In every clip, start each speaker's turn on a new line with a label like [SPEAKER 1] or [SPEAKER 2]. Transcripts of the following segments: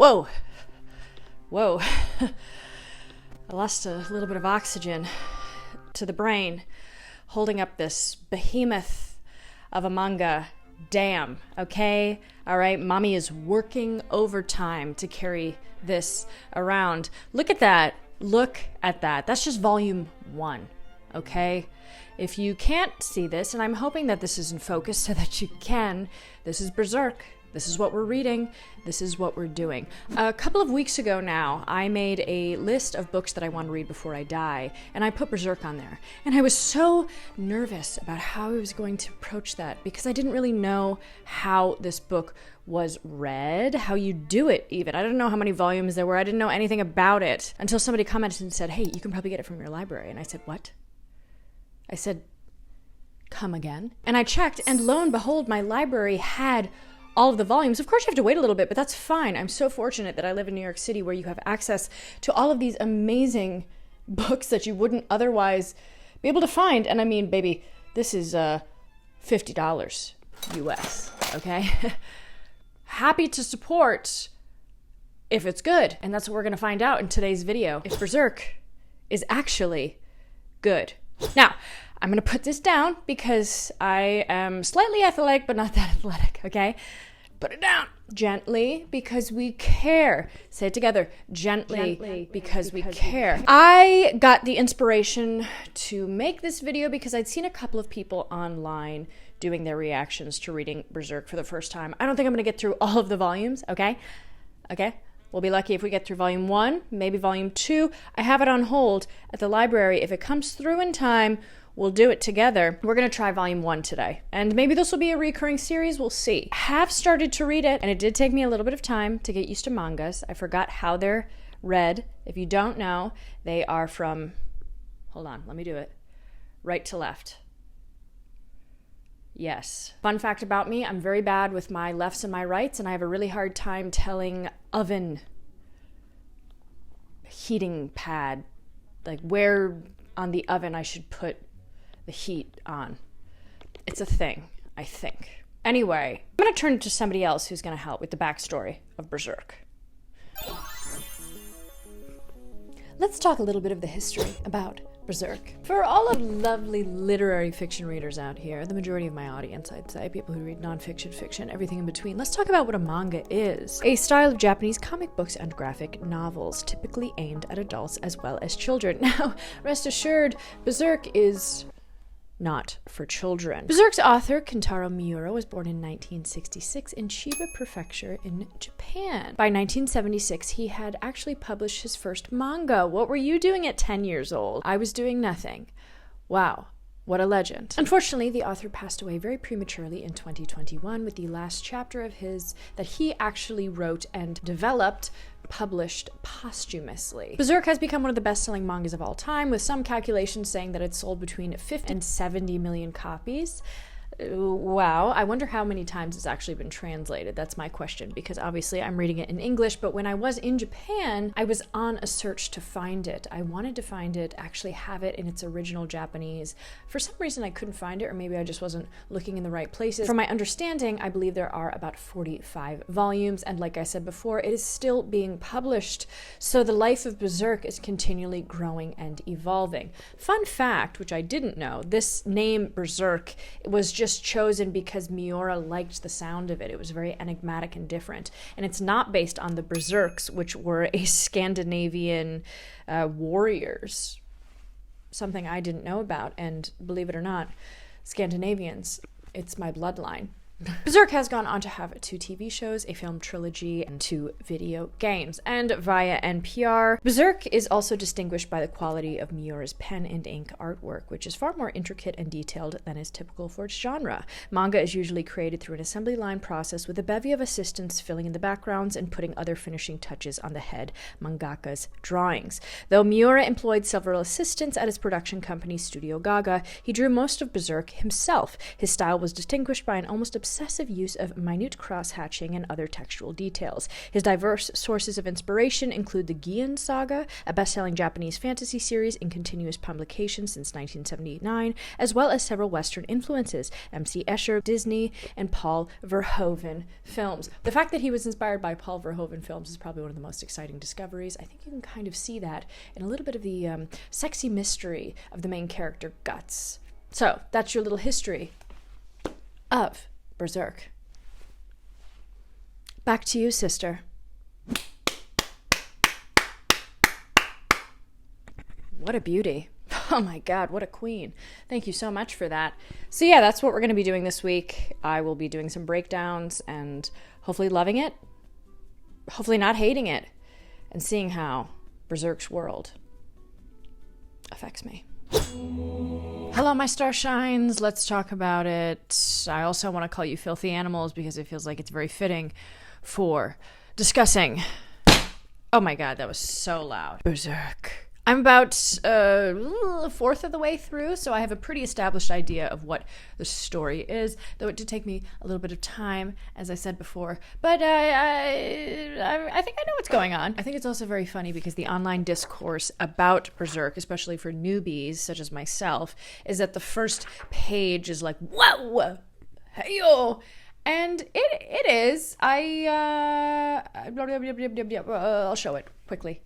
[SPEAKER 1] Whoa. Whoa. I lost a little bit of oxygen to the brain holding up this behemoth of a manga. Damn, okay? All right, mommy is working overtime to carry this around. Look at that. Look at that. That's just volume 1, okay? If you can't see this, and I'm hoping that this is in focus so that you can, this is Berserk. This is what we're reading. This is what we're doing. A couple of weeks ago now, I made a list of books that I want to read before I die, and I put Berserk on there. And I was so nervous about how I was going to approach that because I didn't really know how this book was read, how you do it even. I didn't know how many volumes there were. I didn't know anything about it until somebody commented and said, hey, you can probably get it from your library. And I said, what? I said, come again? And I checked, and lo and behold, my library had all of the volumes. Of course, you have to wait a little bit, but that's fine. I'm so fortunate that I live in New York City where you have access to all of these amazing books that you wouldn't otherwise be able to find. And I mean, baby, this is $50 US, okay? Happy to support if it's good. And that's what we're going to find out in today's video, if Berserk is actually good. Now, I'm going to put this down because I am slightly athletic, but not that athletic, okay? Put it down gently because we care. Say it together. Gently because we care. I got the inspiration to make this video because I'd seen a couple of people online doing their reactions to reading Berserk for the first time. I don't think I'm going to get through all of the volumes, okay? Okay? We'll be lucky if we get through volume 1, maybe volume 2. I have it on hold at the library. If it comes through in time, we'll do it together. We're going to try volume 1 today. And maybe this will be a recurring series. We'll see. I have started to read it, and it did take me a little bit of time to get used to mangas. I forgot how they're read. If you don't know, they are from, hold on, let me do it. Right to left. Yes. Fun fact about me, I'm very bad with my lefts and my rights, and I have a really hard time telling oven, heating pad, like where on the oven I should put the heat on. It's a thing, I think. Anyway, I'm going to turn to somebody else who's going to help with the backstory of Berserk. Let's talk a little bit of the history about Berserk. For all of lovely literary fiction readers out here, the majority of my audience, I'd say, people who read nonfiction, fiction, everything in between, let's talk about what a manga is. A style of Japanese comic books and graphic novels, typically aimed at adults as well as children. Now, rest assured, Berserk is not for children. Berserk's author, Kentaro Miura, was born in 1966 in Chiba Prefecture in Japan. By 1976, he had actually published his first manga. What were you doing at 10 years old? I was doing nothing. Wow. What a legend. Unfortunately, the author passed away very prematurely in 2021 with the last chapter of his that he actually wrote and developed published posthumously. Berserk has become one of the best-selling mangas of all time, with some calculations saying that it's sold between 50 and 70 million copies. Wow, I wonder how many times it's actually been translated. That's my question, because obviously I'm reading it in English, but when I was in Japan, I was on a search to find it. I wanted to find it, actually have it in its original Japanese. For some reason, I couldn't find it, or maybe I just wasn't looking in the right places. From my understanding, I believe there are about 45 volumes, and like I said before, it is still being published, so the life of Berserk is continually growing and evolving. Fun fact, which I didn't know, this name Berserk was just chosen because Miura liked the sound of it. It was very enigmatic and different. And it's not based on the Berserks, which were a Scandinavian warriors. Something I didn't know about. And believe it or not, Scandinavians, it's my bloodline. Berserk has gone on to have 2 TV shows, a film trilogy, and 2 video games. And via NPR, Berserk is also distinguished by the quality of Miura's pen and ink artwork, which is far more intricate and detailed than is typical for its genre. Manga is usually created through an assembly line process with a bevy of assistants filling in the backgrounds and putting other finishing touches on the head mangaka's drawings. Though Miura employed several assistants at his production company Studio Gaga, he drew most of Berserk himself. His style was distinguished by an almost obsessive obsessive use of minute cross-hatching and other textual details. His diverse sources of inspiration include the Gion Saga, a best-selling Japanese fantasy series in continuous publication since 1979, as well as several Western influences, M.C. Escher, Disney, and Paul Verhoeven films. The fact that he was inspired by Paul Verhoeven films is probably one of the most exciting discoveries. I think you can kind of see that in a little bit of the sexy mystery of the main character, Guts. So, that's your little history of Berserk. Back to you, sister. What a beauty. Oh my God, what a queen. Thank you so much for that. So yeah, that's what we're going to be doing this week. I will be doing some breakdowns and hopefully loving it, hopefully not hating it, and seeing how Berserk's world affects me. Hello, my starshines. Let's talk about it. I also want to call you filthy animals because it feels like it's very fitting for discussing. Oh my God, that was so loud. Berserk. I'm about a fourth of the way through, so I have a pretty established idea of what the story is, though it did take me a little bit of time, as I said before. But I think I know what's going on. I think it's also very funny because the online discourse about Berserk, especially for newbies such as myself, is that the first page is like, whoa, hey-yo. And it is. I'll show it quickly.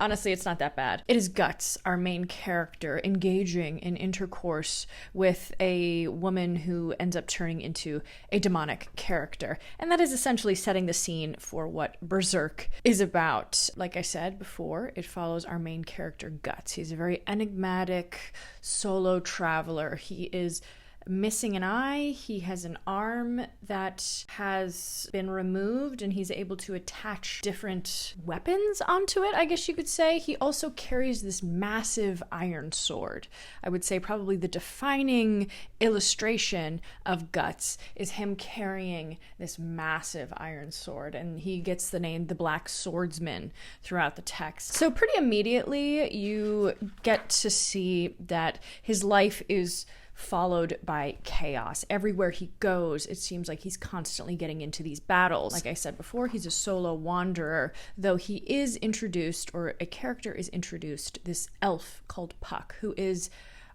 [SPEAKER 1] Honestly, it's not that bad. It is Guts, our main character, engaging in intercourse with a woman who ends up turning into a demonic character. And that is essentially setting the scene for what Berserk is about. Like I said before, it follows our main character, Guts. He's a very enigmatic solo traveler. He is missing an eye. He has an arm that has been removed and he's able to attach different weapons onto it, I guess you could say. He also carries this massive iron sword. I would say probably the defining illustration of Guts is him carrying this massive iron sword, and he gets the name the Black Swordsman throughout the text. So pretty immediately you get to see that his life is followed by chaos. Everywhere he goes, it seems like he's constantly getting into these battles. Like I said before, he's a solo wanderer, though he is introduced, or a character is introduced, this elf called Puck, who is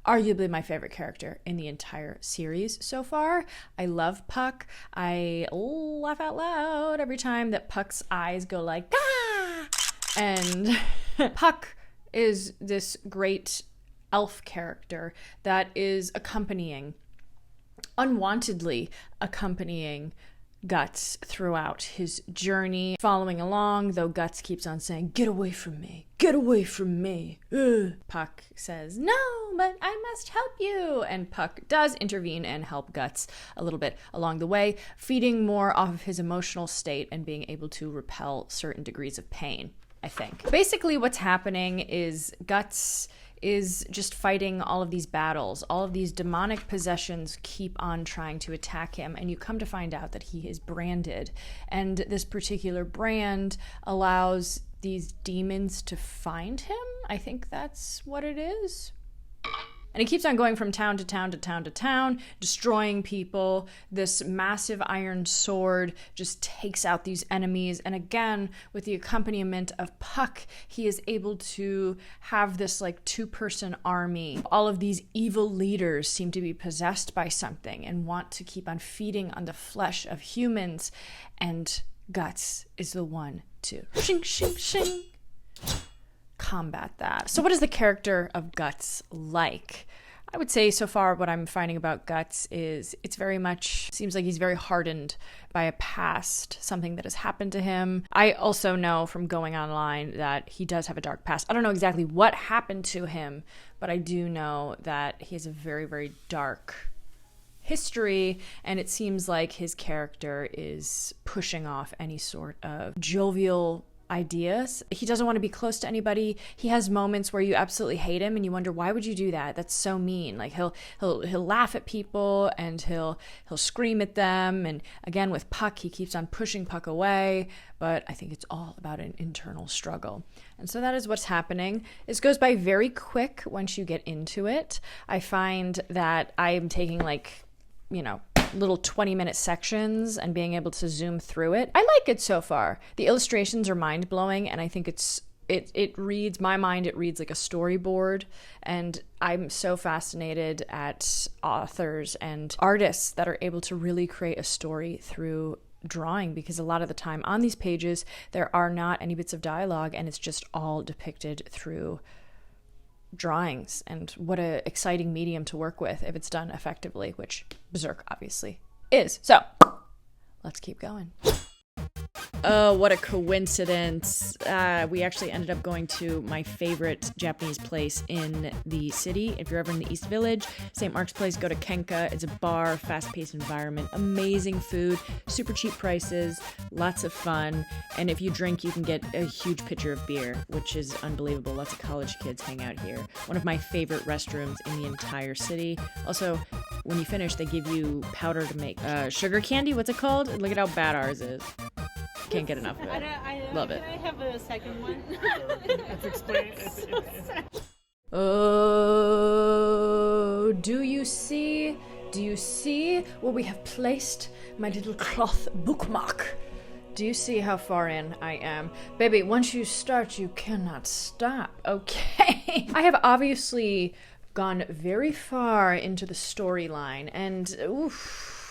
[SPEAKER 1] arguably my favorite character in the entire series so far. I love Puck. I laugh out loud every time that Puck's eyes go like, ah! And Puck is this great elf character that is unwantedly accompanying Guts throughout his journey, following along, though Guts keeps on saying, get away from me, get away from me. Ugh. Puck says, no, but I must help you. And Puck does intervene and help Guts a little bit along the way, feeding more off of his emotional state and being able to repel certain degrees of pain, I think. Basically what's happening is Guts is just fighting all of these battles. All of these demonic possessions keep on trying to attack him, and you come to find out that he is branded. And this particular brand allows these demons to find him. I think that's what it is. And he keeps on going from town to town to town to town, destroying people. This massive iron sword just takes out these enemies. And again, with the accompaniment of Puck, he is able to have this like two-person army. All of these evil leaders seem to be possessed by something and want to keep on feeding on the flesh of humans. And Guts is the one to shing, shing, shing, combat that. So what is the character of Guts like? I would say so far what I'm finding about Guts is it's very much seems like he's very hardened by a past, something that has happened to him. I also know from going online that he does have a dark past. I don't know exactly what happened to him, but I do know that he has a very, very dark history, and it seems like his character is pushing off any sort of jovial ideas. He doesn't want to be close to anybody. He has moments where you absolutely hate him and you wonder, why would you do that? That's so mean. Like he'll laugh at people and he'll scream at them. And again, with Puck, he keeps on pushing Puck away, but I think it's all about an internal struggle. And so that is what's happening. This goes by very quick once you get into it. I find that I am taking little 20-minute sections and being able to zoom through it. I like it so far. The illustrations are mind-blowing, and I think it reads, my mind, it reads like a storyboard, and I'm so fascinated at authors and artists that are able to really create a story through drawing, because a lot of the time on these pages there are not any bits of dialogue, and it's just all depicted through drawings. And what a exciting medium to work with if it's done effectively, which Berserk obviously is. So let's keep going. Oh, what a coincidence. We actually ended up going to my favorite Japanese place in the city. If you're ever in the East Village, St. Mark's Place, go to Kenka. It's a bar, fast-paced environment, amazing food, super cheap prices, lots of fun. And if you drink, you can get a huge pitcher of beer, which is unbelievable. Lots of college kids hang out here. One of my favorite restrooms in the entire city. Also, when you finish, they give you powder to make sugar candy. What's it called? Look at how bad ours is. Can't get enough of it. Love it.
[SPEAKER 2] Can I have a second one?
[SPEAKER 3] Let's explain.
[SPEAKER 1] Oh, do you see? Do you see where we have placed my little cloth bookmark? Do you see how far in I am? Baby, once you start, you cannot stop, okay? I have obviously gone very far into the storyline, and oof.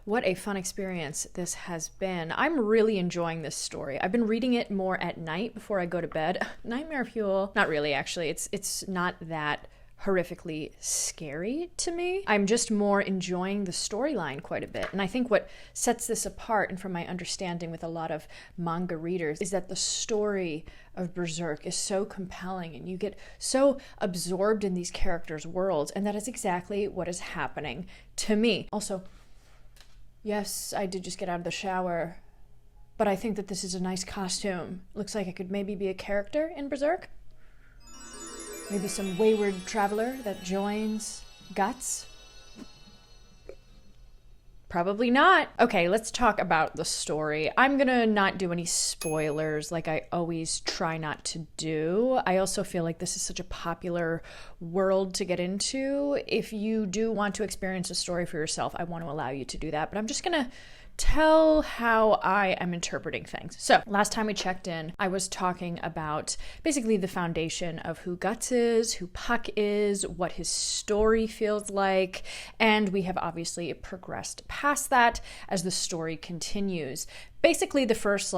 [SPEAKER 1] What a fun experience this has been. I'm really enjoying this story. I've been reading it more at night before I go to bed. Nightmare fuel. Not really, actually. It's not that horrifically scary to me. I'm just more enjoying the storyline quite a bit. And I think what sets this apart, and from my understanding with a lot of manga readers, is that the story of Berserk is so compelling and you get so absorbed in these characters' worlds, and that is exactly what is happening to me. Also, yes, I did just get out of the shower, but I think that this is a nice costume. Looks like I could maybe be a character in Berserk. Maybe some wayward traveler that joins Guts. Probably not. Okay, let's talk about the story. I'm gonna not do any spoilers like I always try not to do. I also feel like this is such a popular world to get into. If you do want to experience a story for yourself, I want to allow you to do that, but I'm just gonna tell how I am interpreting things. So last time we checked in, I was talking about basically the foundation of who Guts is, who Puck is, what his story feels like, and we have obviously progressed past that as the story continues. Basically, the first,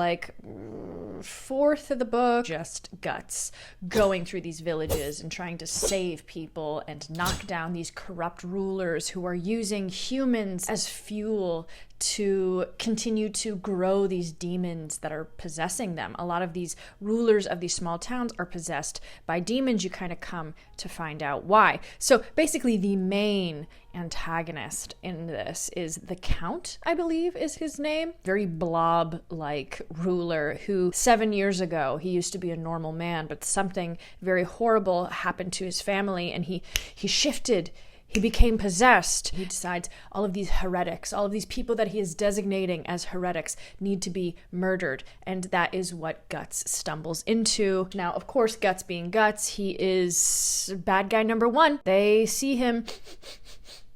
[SPEAKER 1] fourth of the book, just Guts going through these villages and trying to save people and knock down these corrupt rulers who are using humans as fuel to continue to grow these demons that are possessing them. A lot of these rulers of these small towns are possessed by demons. You kind of come to find out why. So basically, the main antagonist in this is the Count, I believe is his name. Very blob-like ruler who 7 years ago, he used to be a normal man, but something very horrible happened to his family and he shifted. He became possessed. He decides all of these heretics, all of these people that he is designating as heretics need to be murdered. And that is what Guts stumbles into. Now, of course, Guts being Guts, he is bad guy number one. They see him,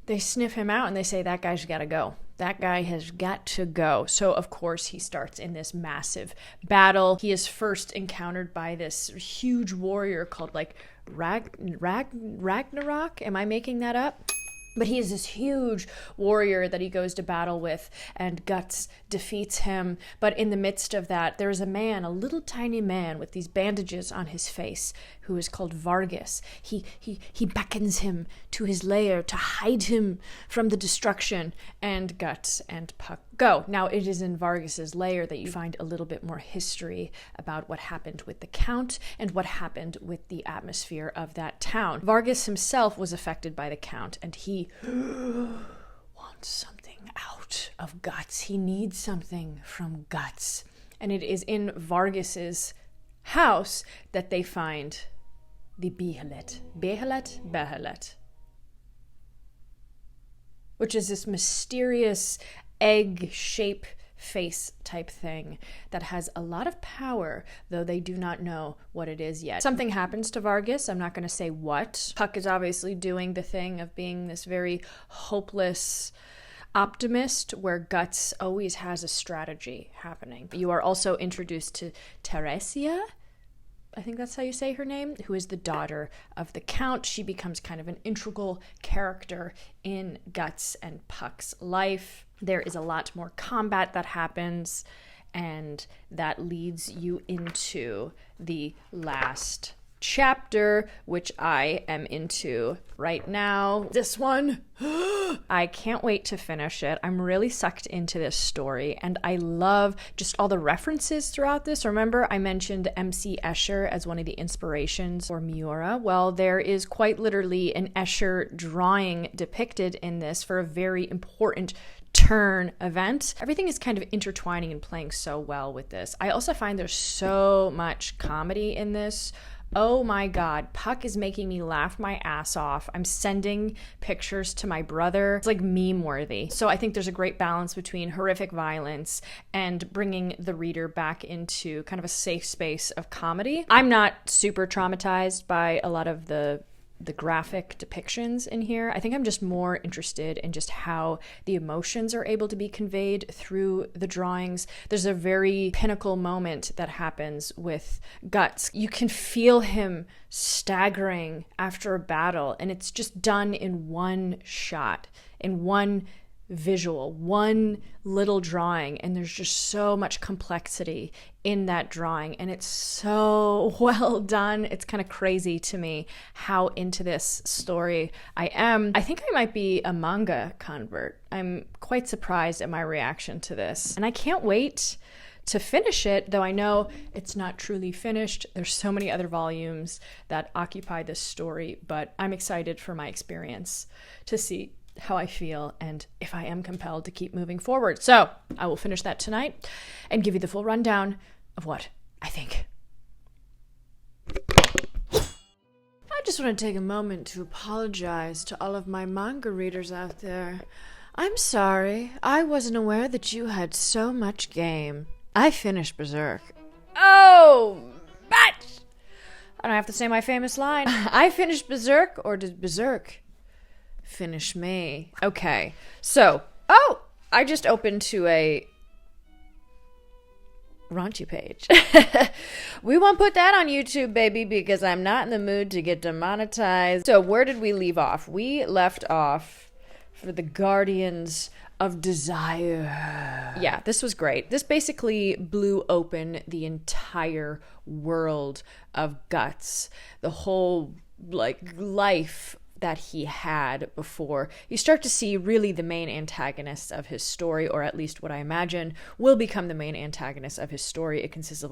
[SPEAKER 1] they sniff him out, and they say, that guy's got to go. That guy has got to go. So, of course, he starts in this massive battle. He is first encountered by this huge warrior called, Ragnarok? Am I making that up? But he is this huge warrior that he goes to battle with, and Guts defeats him. But in the midst of that, there is a man, a little tiny man with these bandages on his face, who is called Vargas. He beckons him to his lair to hide him from the destruction, and Guts and Puck go. Now, it is in Vargas's lair that you find a little bit more history about what happened with the Count and what happened with the atmosphere of that town. Vargas himself was affected by the Count, and he wants something out of Guts. He needs something from Guts. And it is in Vargas's house that they find the Behelet, which is this mysterious egg-shape face type thing that has a lot of power, though they do not know what it is yet. Something happens to Vargas. I'm not going to say what. Puck is obviously doing the thing of being this very hopeless, optimist where Guts always has a strategy happening. You are also introduced to Teresia, I think that's how you say her name, who is the daughter of the Count. She becomes kind of an integral character in Guts and Puck's life. There is a lot more combat that happens, and that leads you into the last chapter, which I am into right now. This one, I can't wait to finish it. I'm really sucked into this story, and I love just all the references throughout this. Remember, I mentioned MC Escher as one of the inspirations for Miura. Well, there is quite literally an Escher drawing depicted in this for a very important turn event. Everything is kind of intertwining and playing so well with this. I also find there's so much comedy in this. Oh my God, Puck is making me laugh my ass off. I'm sending pictures to my brother. It's like meme worthy. So I think there's a great balance between horrific violence and bringing the reader back into kind of a safe space of comedy. I'm not super traumatized by a lot of the graphic depictions in here. I think I'm just more interested in just how the emotions are able to be conveyed through the drawings. There's a very pinnacle moment that happens with Guts. You can feel him staggering after a battle, and it's just done in one shot, in one visual, one little drawing, and there's just so much complexity in that drawing, and it's so well done. It's kind of crazy to me how into this story I am. I think I might be a manga convert. I'm quite surprised at my reaction to this, and I can't wait to finish it, though I know it's not truly finished. There's so many other volumes that occupy this story, but I'm excited for my experience to see how I feel and if I am compelled to keep moving forward. So I will finish that tonight and give you the full rundown of what I think. I just want to take a moment to apologize to all of my manga readers out there. I'm sorry. I wasn't aware that you had so much game. I finished Berserk. Oh, but I don't have to say my famous line. I finished Berserk, or did Berserk finish me? Okay, so, I just opened to a raunchy page. We won't put that on YouTube, baby, because I'm not in the mood to get demonetized. So where did we leave off? We left off for the Guardians of Desire. Yeah, this was great. This basically blew open the entire world of Guts, the whole life that he had before. You start to see really the main antagonists of his story, or at least what I imagine will become the main antagonist of his story. It consists of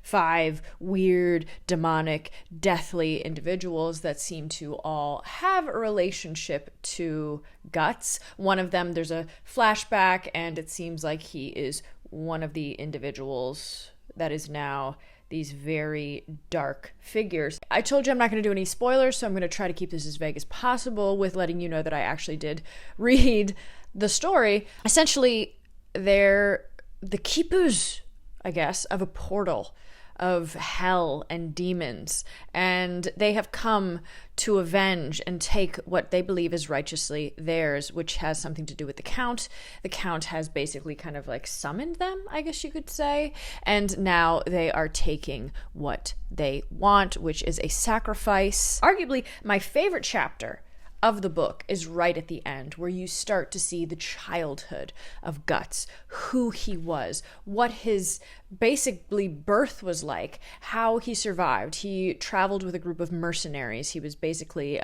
[SPEAKER 1] 5 weird, demonic, deathly individuals that seem to all have a relationship to Guts. One of them, there's a flashback, and it seems like he is one of the individuals that is now these very dark figures. I told you I'm not going to do any spoilers, so I'm going to try to keep this as vague as possible with letting you know that I actually did read the story. Essentially, they're the keepers, I guess, of a portal of hell and demons, and they have come to avenge and take what they believe is righteously theirs, which has something to do with the Count. The Count has basically kind of summoned them, I guess you could say, and now they are taking what they want, which is a sacrifice. Arguably, my favorite chapter of the book is right at the end, where you start to see the childhood of Guts, who he was, what his basically birth was like, how he survived. He traveled with a group of mercenaries. He was basically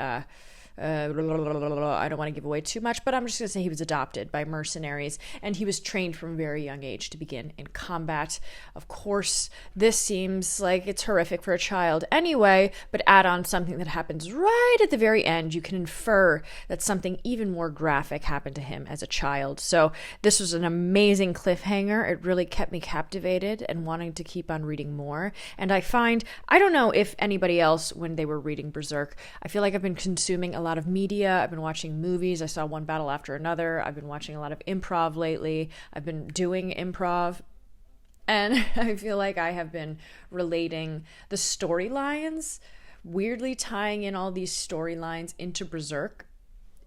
[SPEAKER 1] I don't want to give away too much, but I'm just going to say he was adopted by mercenaries, and he was trained from a very young age to begin in combat. Of course, this seems like it's horrific for a child anyway, but add on something that happens right at the very end, you can infer that something even more graphic happened to him as a child. So this was an amazing cliffhanger. It really kept me captivated and wanting to keep on reading more. And I don't know if anybody else, when they were reading Berserk, I feel like I've been consuming a lot of media. I've been watching movies. I saw one battle after another. I've been watching a lot of improv lately. I've been doing improv, and I feel like I have been relating the storylines, weirdly tying in all these storylines into Berserk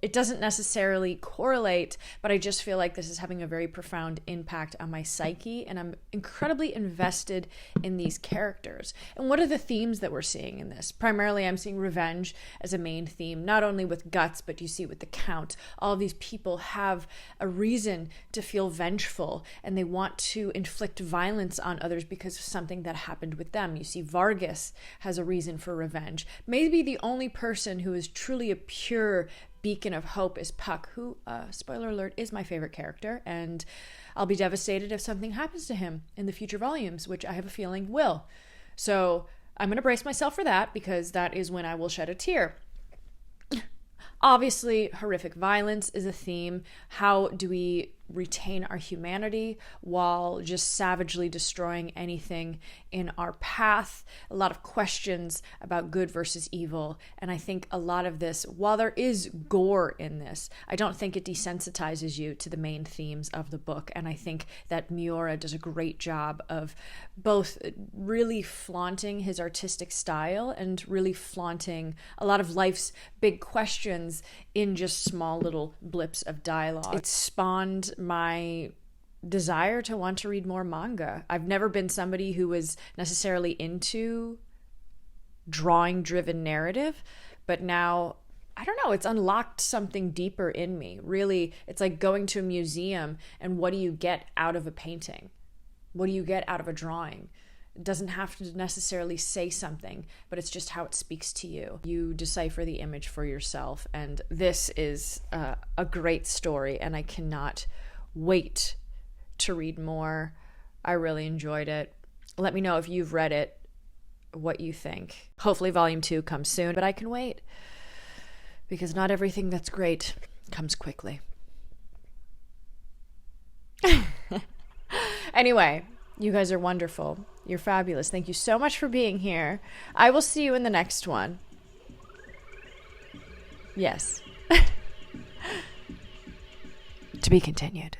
[SPEAKER 1] it doesn't necessarily correlate, but I just feel like this is having a very profound impact on my psyche, and I'm incredibly invested in these characters. And what are the themes that we're seeing in this? Primarily, I'm seeing revenge as a main theme, not only with Guts, but you see with the Count. All of these people have a reason to feel vengeful, and they want to inflict violence on others because of something that happened with them. You see Vargas has a reason for revenge. Maybe the only person who is truly a pure beacon of hope is Puck, who, spoiler alert, is my favorite character, and I'll be devastated if something happens to him in the future volumes, which I have a feeling will. So I'm going to brace myself for that, because that is when I will shed a tear. Obviously, horrific violence is a theme. How do we retain our humanity while just savagely destroying anything in our path? A lot of questions about good versus evil. And I think a lot of this, while there is gore in this, I don't think it desensitizes you to the main themes of the book. And I think that Miura does a great job of both really flaunting his artistic style and really flaunting a lot of life's big questions in just small little blips of dialogue. It spawned my desire to want to read more manga. I've never been somebody who was necessarily into drawing-driven narrative, but now, I don't know, it's unlocked something deeper in me. Really, it's like going to a museum, and what do you get out of a painting? What do you get out of a drawing? It doesn't have to necessarily say something, but it's just how it speaks to you. You decipher the image for yourself, and this is a great story, and I cannot wait to read more. I really enjoyed it. Let me know if you've read it, what you think. Hopefully volume 2 comes soon, but I can wait, because not everything that's great comes quickly. Anyway, you guys are wonderful. You're fabulous. Thank you so much for being here. I will see you in the next one. Yes. To be continued.